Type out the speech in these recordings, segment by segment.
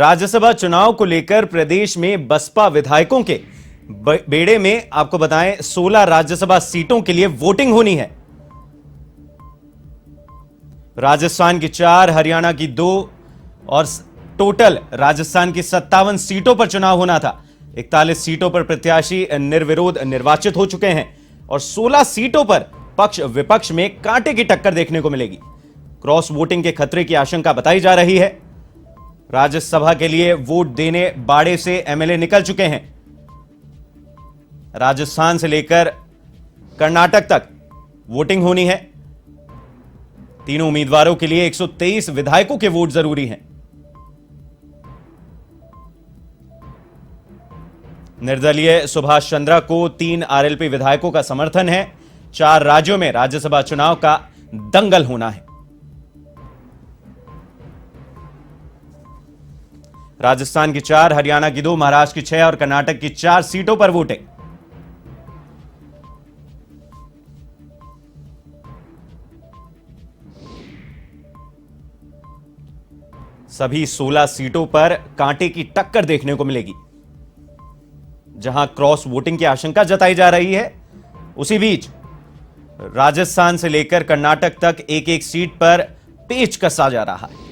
राज्यसभा चुनाव को लेकर प्रदेश में बसपा विधायकों के बेड़े में आपको बताएं 16 राज्यसभा सीटों के लिए वोटिंग होनी है। राजस्थान की 4, हरियाणा की 2 और टोटल राजस्थान की 57 सीटों पर चुनाव होना था। 41 सीटों पर प्रत्याशी निर्विरोध निर्वाचित हो चुके हैं और 16 सीटों पर पक्ष विपक्ष में कांटे की टक्कर देखने को मिलेगी। क्रॉस वोटिंग के खतरे की आशंका बताई जा रही है। राज्यसभा के लिए वोट देने बाड़े से एमएलए निकल चुके हैं। राजस्थान से लेकर कर्नाटक तक वोटिंग होनी है। तीनों उम्मीदवारों के लिए 123 विधायकों के वोट जरूरी हैं। निर्दलीय सुभाष चंद्रा को 3 आरएलपी विधायकों का समर्थन है। 4 राज्यों में राज्यसभा चुनाव का दंगल होना है। राजस्थान की 4, हरियाणा की 2, महाराष्ट्र की 6 और कर्नाटक की 4 सीटों पर वोटिंग। सभी 16 सीटों पर कांटे की टक्कर देखने को मिलेगी। जहां क्रॉस वोटिंग की आशंका जताई जा रही है, उसी बीच राजस्थान से लेकर कर्नाटक तक एक एक सीट पर पेच कसा जा रहा है।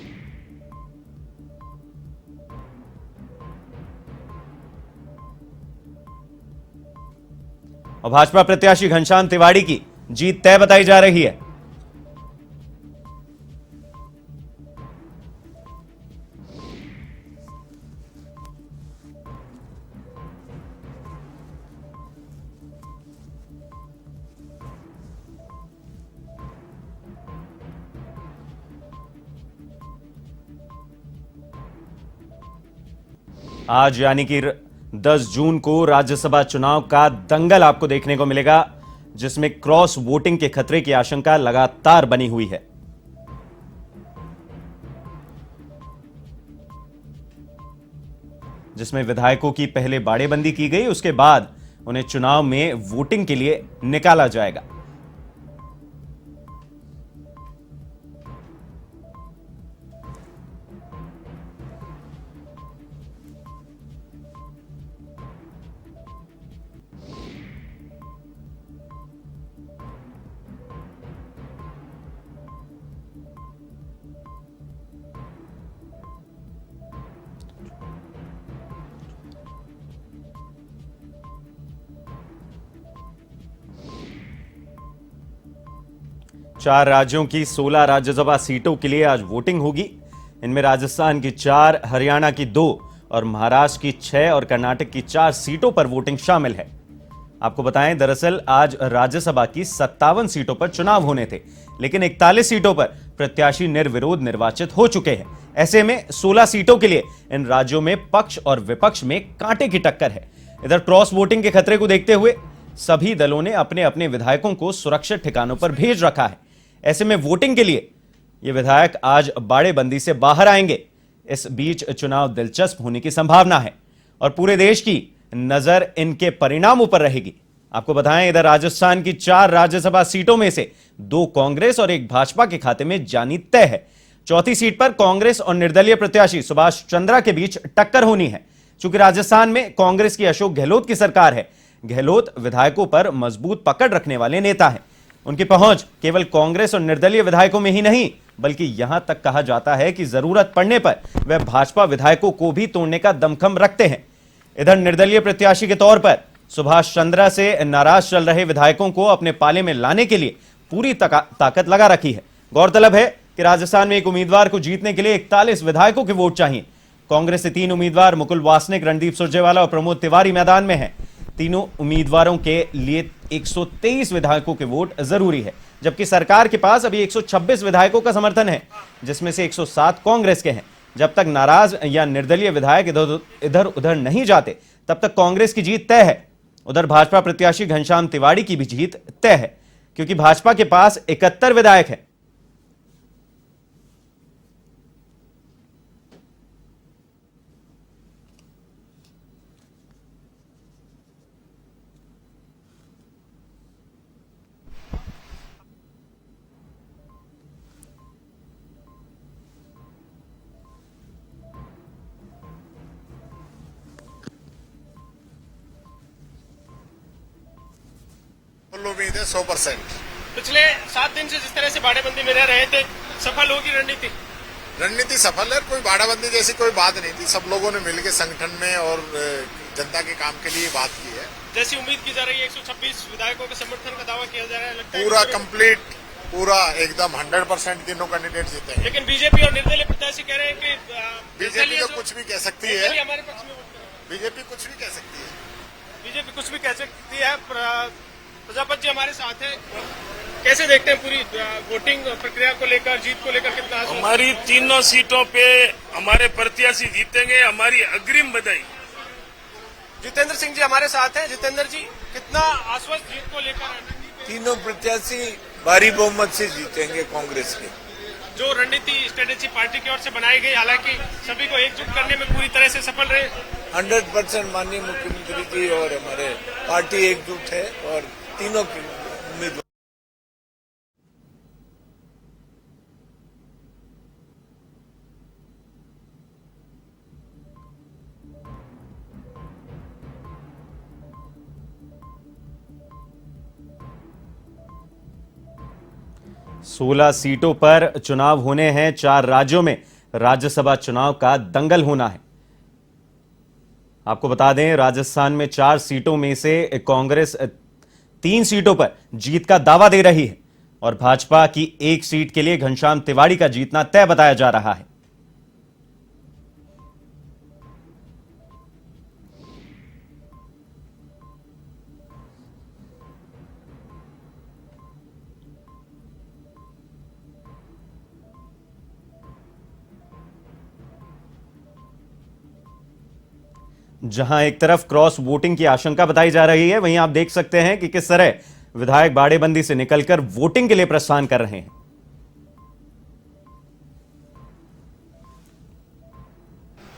और भाजपा प्रत्याशी घनश्याम तिवाड़ी की जीत तय बताई जा रही है। आज यानी कि 10 जून को राज्यसभा चुनाव का दंगल आपको देखने को मिलेगा, जिसमें क्रॉस वोटिंग के खतरे की आशंका लगातार बनी हुई है। जिसमें विधायकों की पहले बाड़ेबंदी की गई, उसके बाद उन्हें चुनाव में वोटिंग के लिए निकाला जाएगा। चार राज्यों की 16 राज्यसभा सीटों के लिए आज वोटिंग होगी। इनमें राजस्थान की 4, हरियाणा की 2 और महाराष्ट्र की 6 और कर्नाटक की 4 सीटों पर वोटिंग शामिल है। आपको बताएं, दरअसल आज राज्यसभा की 57 सीटों पर चुनाव होने थे, लेकिन 41 सीटों पर प्रत्याशी निर्विरोध निर्वाचित हो चुके हैं। ऐसे में 16 सीटों के लिए इन राज्यों में पक्ष और विपक्ष में कांटे की टक्कर है। इधर क्रॉस वोटिंग के खतरे को देखते हुए सभी दलों ने अपने अपने विधायकों को सुरक्षित ठिकानों पर भेज रखा है। ऐसे में वोटिंग के लिए ये विधायक आज बाड़ेबंदी से बाहर आएंगे। इस बीच चुनाव दिलचस्प होने की संभावना है और पूरे देश की नजर इनके परिणामों पर रहेगी। आपको बताएं, इधर राजस्थान की 4 राज्यसभा सीटों में से 2 कांग्रेस और 1 भाजपा के खाते में जानी तय है। चौथी सीट पर कांग्रेस और निर्दलीय प्रत्याशी सुभाष चंद्रा के बीच टक्कर होनी है। चूंकि राजस्थान में कांग्रेस की अशोक गहलोत की सरकार है, गहलोत विधायकों पर मजबूत पकड़ रखने वाले नेता हैं। उनकी पहुंच केवल कांग्रेस और निर्दलीय विधायकों में ही नहीं, बल्कि यहां तक कहा जाता है कि जरूरत पड़ने पर वे भाजपा विधायकों को भी तोड़ने का दमखम रखते हैं। इधर निर्दलीय प्रत्याशी के तौर पर सुभाष चंद्रा से नाराज चल रहे विधायकों को अपने पाले में लाने के लिए पूरी ताकत लगा रखी है। गौरतलब है कि राजस्थान में एक उम्मीदवार को जीतने के लिए 41 विधायकों के वोट चाहिए। कांग्रेस से 3 उम्मीदवार मुकुल वासनिक, रणदीप सुरजेवाला और प्रमोद तिवारी मैदान में हैं। तीनों उम्मीदवारों के लिए 123 विधायकों के वोट जरूरी है, जबकि सरकार के पास अभी 126 विधायकों का समर्थन है, जिसमें से 107 कांग्रेस के हैं। जब तक नाराज या निर्दलीय विधायक इधर उधर नहीं जाते, तब तक कांग्रेस की जीत तय है। उधर भाजपा प्रत्याशी घनश्याम तिवाड़ी की भी जीत तय है, क्योंकि भाजपा के पास 71 विधायक हैं। फुल उम्मीद है 100%। पिछले 7 दिन से जिस तरह से बाड़ेबंदी में रह रहे थे, सफल होगी रणनीति? रणनीति सफल है, कोई बाड़ाबंदी जैसी कोई बात नहीं थी। सब लोगों ने मिलकर संगठन में और जनता के काम के लिए बात की है। जैसी उम्मीद की जा रही है 126 विधायकों के समर्थन का दावा किया जा रहा है, लगता है पूरा कंप्लीट, पूरा एकदम 100% तीनों कैंडिडेट जीते हैं। लेकिन बीजेपी और निर्दलीय प्रत्याशी कह रहे हैं कि बीजेपी तो कुछ भी कह सकती है, हमारे पक्ष में वोट करें। बीजेपी कुछ भी कह सकती है, बीजेपी कुछ भी कह सकती है। प्रजापति जी हमारे साथ है, कैसे देखते हैं पूरी वोटिंग प्रक्रिया को लेकर, जीत को लेकर कितना आश्वस्त? हमारी तीनों सीटों पे हमारे प्रत्याशी जीतेंगे, हमारी अग्रिम बधाई। जितेंद्र सिंह जी हमारे साथ हैं। जितेंद्र जी, कितना आश्वस्त जीत को लेकर है? तीनों प्रत्याशी भारी बहुमत से जीतेंगे कांग्रेस के। जो रणनीति स्ट्रेटेजी पार्टी की ओर से बनाई गई, हालांकि सभी को एकजुट करने में पूरी तरह से सफल रहे। 100% माननीय मुख्यमंत्री जी और हमारे पार्टी एकजुट है और तीनों के उम्मीदवार। सोलह सीटों पर चुनाव होने हैं। 4 राज्यों में राज्यसभा चुनाव का दंगल होना है। आपको बता दें, राजस्थान में 4 सीटों में से कांग्रेस 3 सीटों पर जीत का दावा दे रही है और भाजपा की 1 सीट के लिए घनश्याम तिवाड़ी का जीतना तय बताया जा रहा है। जहां एक तरफ क्रॉस वोटिंग की आशंका बताई जा रही है, वहीं आप देख सकते हैं कि किस तरह विधायक बाड़ेबंदी से निकलकर वोटिंग के लिए प्रस्थान कर रहे हैं।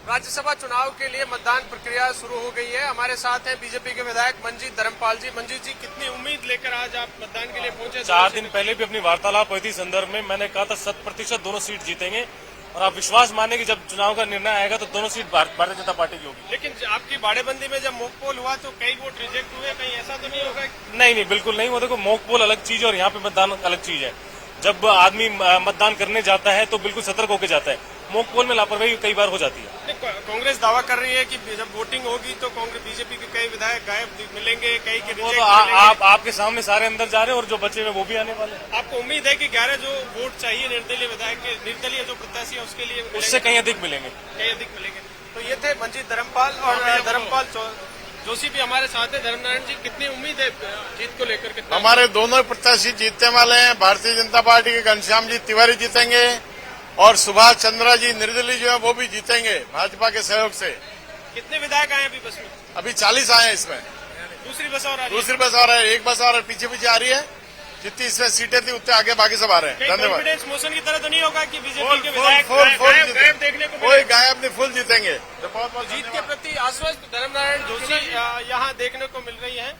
राज्यसभा चुनाव के लिए मतदान प्रक्रिया शुरू हो गई है। हमारे साथ हैं बीजेपी के विधायक मंजीत धर्मपाल जी। मंजीत जी, कितनी उम्मीद लेकर आज आप मतदान के लिए पहुंचे? 4 दिन पहले भी अपनी वार्तालाप हुई थी संदर्भ में, मैंने कहा था 100% दोनों सीट जीतेंगे और आप विश्वास माने कि जब चुनाव का निर्णय आएगा तो दोनों सीट भारतीय जनता पार्टी की होगी। लेकिन आपकी बाड़ेबंदी में जब मॉक पोल हुआ तो कई वोट रिजेक्ट हुए, कहीं ऐसा तो नहीं होगा? नहीं, बिल्कुल नहीं। वो देखो, मॉक पोल अलग चीज है और यहाँ पे मतदान अलग चीज है। जब आदमी मतदान करने जाता है तो बिल्कुल सतर्क होकर जाता है। मॉक पोल में लापरवाही कई बार हो जाती है। कांग्रेस दावा कर रही है कि जब वोटिंग होगी तो कांग्रेस बीजेपी के कई विधायक गायब मिलेंगे, कई के रिजेक्ट मिलेंगे। आपके सामने सारे अंदर जा रहे हैं और जो बचे हुए वो भी आने वाले हैं। आपको उम्मीद है कि 11 जो वोट चाहिए निर्दलीय विधायक के, निर्दलीय जो प्रत्याशी है उसके लिए उससे कहीं अधिक मिलेंगे, तो ये थे मंजीत धर्मपाल और धर्मपाल जोशी भी हमारे साथ है। धर्मनारायण जी, कितनी उम्मीद है जीत को लेकर? कितना? हमारे दोनों प्रत्याशी जीतने वाले हैं। भारतीय जनता पार्टी के घनश्याम जी तिवारी जीतेंगे और सुभाष चंद्रा जी निर्दलीय जो है वो भी जीतेंगे भाजपा के सहयोग से। कितने विधायक आए अभी बस में? अभी 40 आए हैं इसमें। दूसरी बस और दूसरी बस आ रहा है, एक बस और पीछे पीछे आ रही है। जितनी इसमें सीटें थी उतने आगे बाकी सब आ रहे हैं। धन्यवाद। कॉन्फिडेंस मोशन की तरह तो नहीं होगा कि बीजेपी के विधायक गायब देखने को कोई गायब नहीं, फुल जीतेंगे। जीत के प्रति आश्वस्त धर्मनारायण जोशी यहाँ देखने को मिल रही है।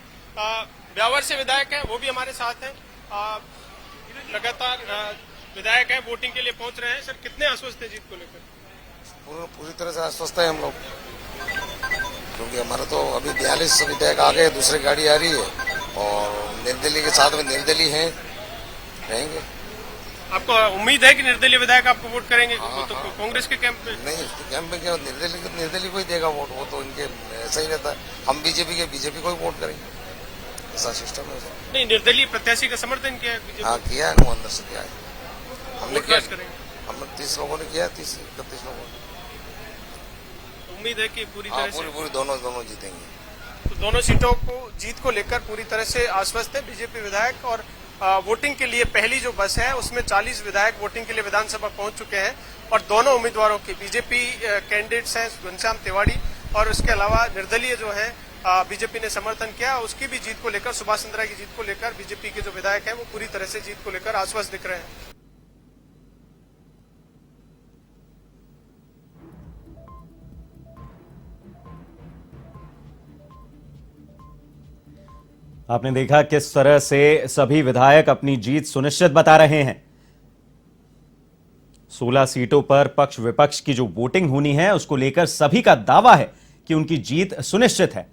ब्यावर से विधायक है, वो भी हमारे साथ है। लगातार विधायक है, वोटिंग के लिए पहुंच रहे हैं। सर, कितने आश्वस्त है जीत को लेकर? पूरी तरह से आश्वस्त है हम लोग, क्योंकि हमारा तो अभी 42 विधायक आ गए, दूसरी गाड़ी आ रही है और निर्दलीय के साथ में निर्दलीय हैं, रहेंगे। आपको उम्मीद है कि निर्दलीय विधायक आपको वोट करेंगे? तो कांग्रेस के कैंप में नहीं, कैंप में क्या निर्दलीय को ही देगा वोट, वो तो इनके ऐसा ही रहता है। हम बीजेपी को ही वोट करेंगे, ऐसा सिस्टम है। नहीं, निर्दलीय प्रत्याशी का समर्थन किया है? हाँ, किया है ना, अंदर से किया है। हमने किया, हम 30 लोगों ने किया, 30-31 लोगों ने। उम्मीद है कि पूरी तरह से पूरी दोनों जीतेंगे। तो दोनों सीटों को जीत को लेकर पूरी तरह से आश्वस्त है बीजेपी विधायक। और वोटिंग के लिए पहली जो बस है उसमें 40 विधायक वोटिंग के लिए विधानसभा पहुंच चुके हैं और दोनों उम्मीदवारों की बीजेपी कैंडिडेट्स हैं घनश्याम तिवाड़ी और उसके अलावा निर्दलीय जो है बीजेपी ने समर्थन किया, उसकी भी जीत को लेकर, सुभाष चंद्रा की जीत को लेकर बीजेपी के जो विधायक हैं वो पूरी तरह से जीत को लेकर आश्वस्त दिख रहे हैं। आपने देखा किस तरह से सभी विधायक अपनी जीत सुनिश्चित बता रहे हैं। 16 सीटों पर पक्ष विपक्ष की जो वोटिंग होनी है उसको लेकर सभी का दावा है कि उनकी जीत सुनिश्चित है।